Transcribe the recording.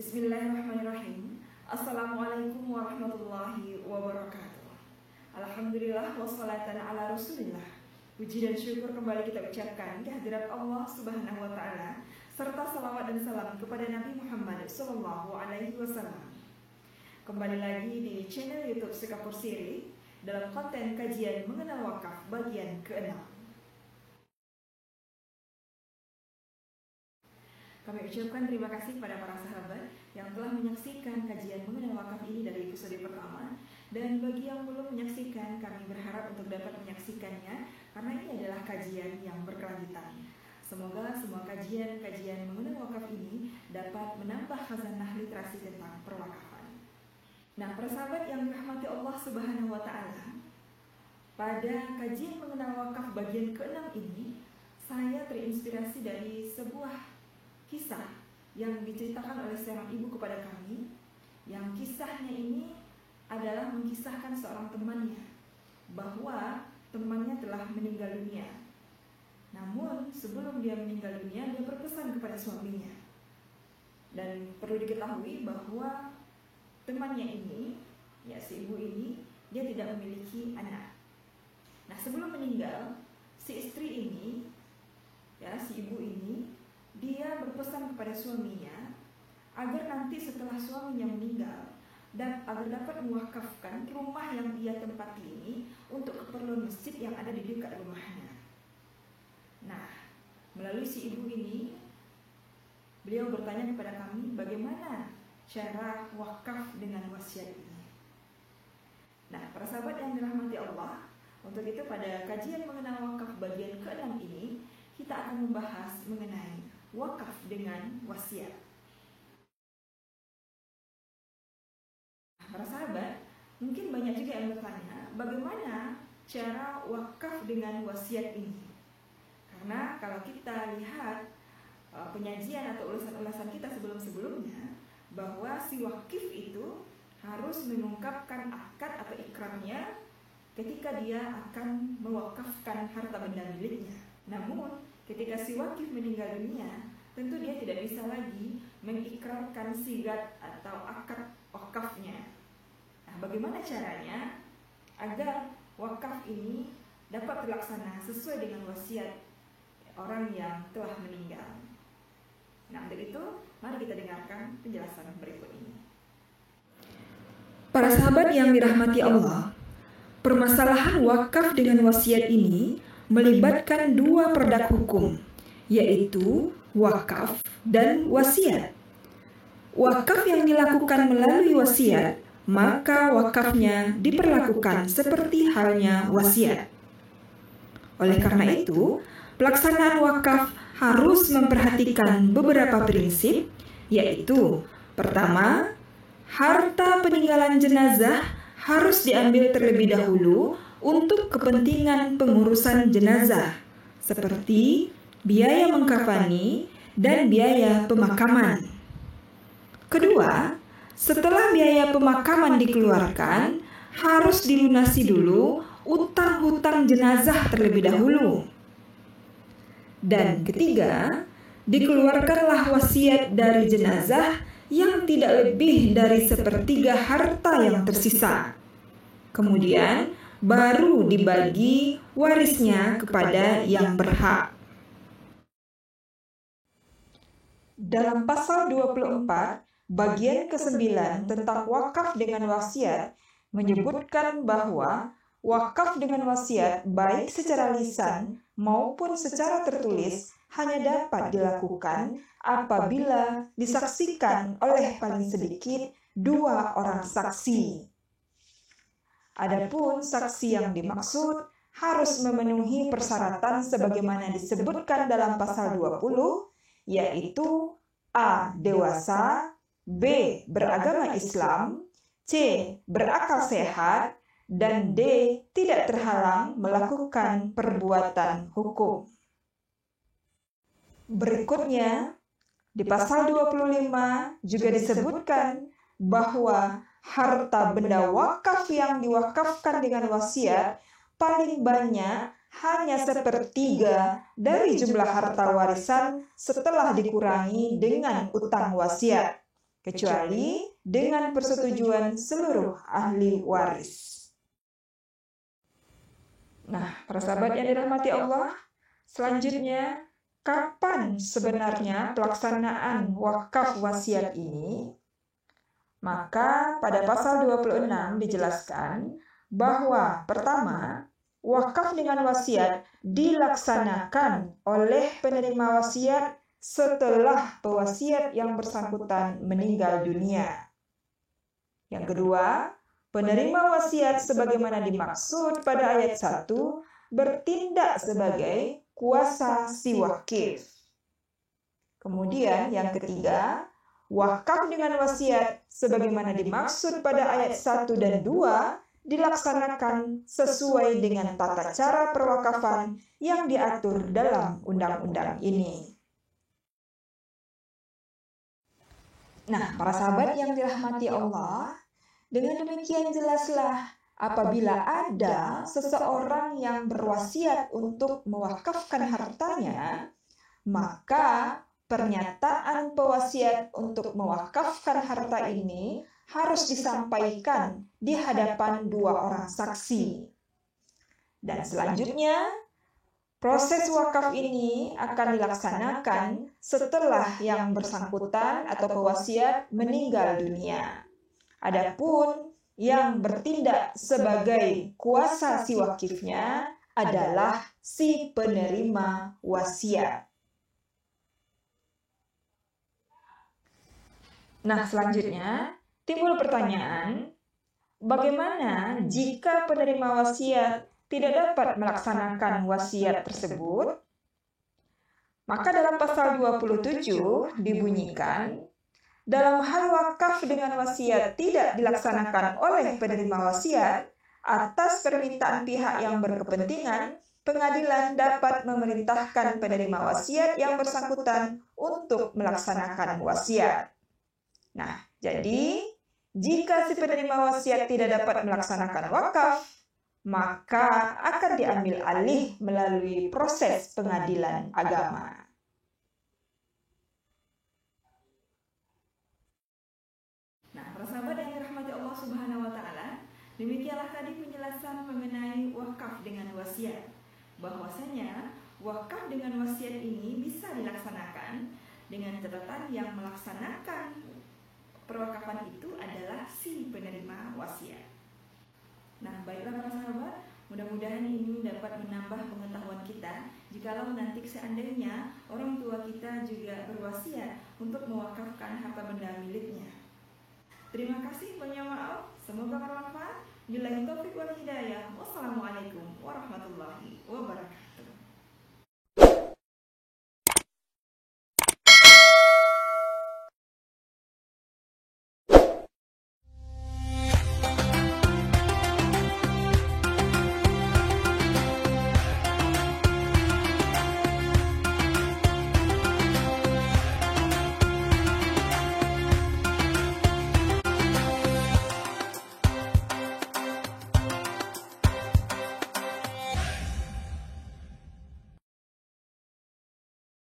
Bismillahirrahmanirrahim. Assalamualaikum warahmatullahi wabarakatuh. Alhamdulillah wassalatan ala rasulillah. Puji dan syukur kembali kita ucapkan kehadirat Allah subhanahu wa ta'ala, serta salawat dan salam kepada Nabi Muhammad sallallahu alaihi wasallam. Kembali lagi di channel YouTube Sekapur Siri dalam konten kajian mengenal wakaf bagian ke-6. Kami ucapkan terima kasih kepada para sahabat yang telah menyaksikan kajian mengenal wakaf ini dari episode pertama. Dan bagi yang belum menyaksikan, kami berharap untuk dapat menyaksikannya karena ini adalah kajian yang berkelanjutan. Semoga semua kajian-kajian mengenal wakaf ini dapat menambah khazanah literasi tentang perwakafan. Nah, para sahabat yang dirahmati Allah Subhanahu wa Ta'ala, pada kajian mengenal wakaf bagian ke-6 ini, saya terinspirasi dari sebuah kisah yang diceritakan oleh seorang ibu kepada kami, yang kisahnya ini adalah mengisahkan seorang temannya bahwa temannya telah meninggal dunia. Namun sebelum dia meninggal dunia, dia berpesan kepada suaminya. Dan perlu diketahui bahwa temannya ini, ya si ibu ini, dia tidak memiliki anak. Nah, sebelum meninggal, si istri ini, ya si ibu ini, dia berpesan kepada suaminya agar nanti setelah suaminya meninggal dan agar dapat mewakafkan rumah yang ia tempati ini untuk keperluan masjid yang ada di dekat rumahnya. Nah, melalui si ibu ini, beliau bertanya kepada kami bagaimana cara wakaf dengan wasiat ini. Nah, para sahabat yang dirahmati Allah, untuk itu pada kajian mengenal wakaf bagian ke-6 ini, kita akan membahas mengenai wakaf dengan wasiat. Para sahabat, mungkin banyak juga yang bertanya, bagaimana cara wakaf dengan wasiat ini? Karena kalau kita lihat penyajian atau ulasan-ulasan kita sebelum-sebelumnya, bahwa si wakif itu harus mengungkapkan akad atau ikrarnya ketika dia akan mewakafkan harta benda miliknya. Namun, ketika si wakif meninggal dunia, tentu dia tidak bisa lagi mengikrarkan sigat atau akad wakafnya. Nah, bagaimana caranya agar wakaf ini dapat terlaksana sesuai dengan wasiat orang yang telah meninggal? Nah, untuk itu, mari kita dengarkan penjelasan berikut ini. Para sahabat yang dirahmati Allah, permasalahan wakaf dengan wasiat ini melibatkan dua produk hukum, yaitu wakaf dan wasiat. Wakaf yang dilakukan melalui wasiat, maka wakafnya diperlakukan seperti halnya wasiat. Oleh karena itu, pelaksanaan wakaf harus memperhatikan beberapa prinsip, yaitu pertama, harta peninggalan jenazah harus diambil terlebih dahulu untuk kepentingan pengurusan jenazah, seperti biaya mengkafani dan biaya pemakaman. Kedua, setelah biaya pemakaman dikeluarkan, harus dilunasi dulu utang-hutang jenazah terlebih dahulu. Dan ketiga, dikeluarkanlah wasiat dari jenazah yang tidak lebih dari sepertiga harta yang tersisa. Kemudian, baru dibagi warisnya kepada yang berhak. Dalam pasal 24, bagian ke-9 tentang wakaf dengan wasiat menyebutkan bahwa wakaf dengan wasiat baik secara lisan maupun secara tertulis hanya dapat dilakukan apabila disaksikan oleh paling sedikit 2 orang saksi. Adapun saksi yang dimaksud harus memenuhi persyaratan sebagaimana disebutkan dalam pasal 20, yaitu A. Dewasa, B. Beragama Islam, C. Berakal sehat, dan D. Tidak terhalang melakukan perbuatan hukum. Berikutnya, di pasal 25 juga disebutkan bahwa harta benda wakaf yang diwakafkan dengan wasiat paling banyak hanya sepertiga dari jumlah harta warisan setelah dikurangi dengan utang wasiat. kecuali dengan persetujuan seluruh ahli waris. Nah, para sahabat yang dirahmati Allah, selanjutnya, kapan sebenarnya pelaksanaan wakaf wasiat ini? Maka pada pasal 26 dijelaskan bahwa pertama, wakaf dengan wasiat dilaksanakan oleh penerima wasiat setelah pewasiat yang bersangkutan meninggal dunia. Yang kedua, penerima wasiat sebagaimana dimaksud pada ayat 1 bertindak sebagai kuasa si wakif. Kemudian yang ketiga, wakaf dengan wasiat sebagaimana dimaksud pada ayat 1 dan 2 dilaksanakan sesuai dengan tata cara perwakafan yang diatur dalam undang-undang ini. Nah, para sahabat yang dirahmati Allah, dengan demikian jelaslah apabila ada seseorang yang berwasiat untuk mewakafkan hartanya, maka pernyataan pewasiat untuk mewakafkan harta ini harus disampaikan di hadapan dua orang saksi. Dan selanjutnya, proses wakaf ini akan dilaksanakan setelah yang bersangkutan atau pewasiat meninggal dunia. Adapun yang bertindak sebagai kuasa si wakifnya adalah si penerima wasiat. Nah, selanjutnya timbul pertanyaan, bagaimana jika penerima wasiat tidak dapat melaksanakan wasiat tersebut? Maka dalam pasal 27 dibunyikan, dalam hal wakaf dengan wasiat tidak dilaksanakan oleh penerima wasiat, atas permintaan pihak yang berkepentingan, pengadilan dapat memerintahkan penerima wasiat yang bersangkutan untuk melaksanakan wasiat. Nah, jadi jika si penerima wasiat tidak dapat melaksanakan wakaf, maka akan diambil alih melalui proses pengadilan agama. Nah, para sahabat yang dirahmati Allah Subhanahu wa taala, demikianlah tadi penjelasan mengenai wakaf dengan wasiat. Bahwasanya wakaf dengan wasiat ini bisa dilaksanakan dengan catatan yang melaksanakan perwakafan itu adalah si penerima wasiat. Nah, baiklah para sahabat, mudah-mudahan ini dapat menambah pengetahuan kita jikalau nanti seandainya orang tua kita juga berwasiat untuk mewakafkan harta benda miliknya. Terima kasih, banyak maaf. Semoga bermanfaat. Billahi taufiq wal hidayah. Wassalamualaikum warahmatullahi wabarakatuh.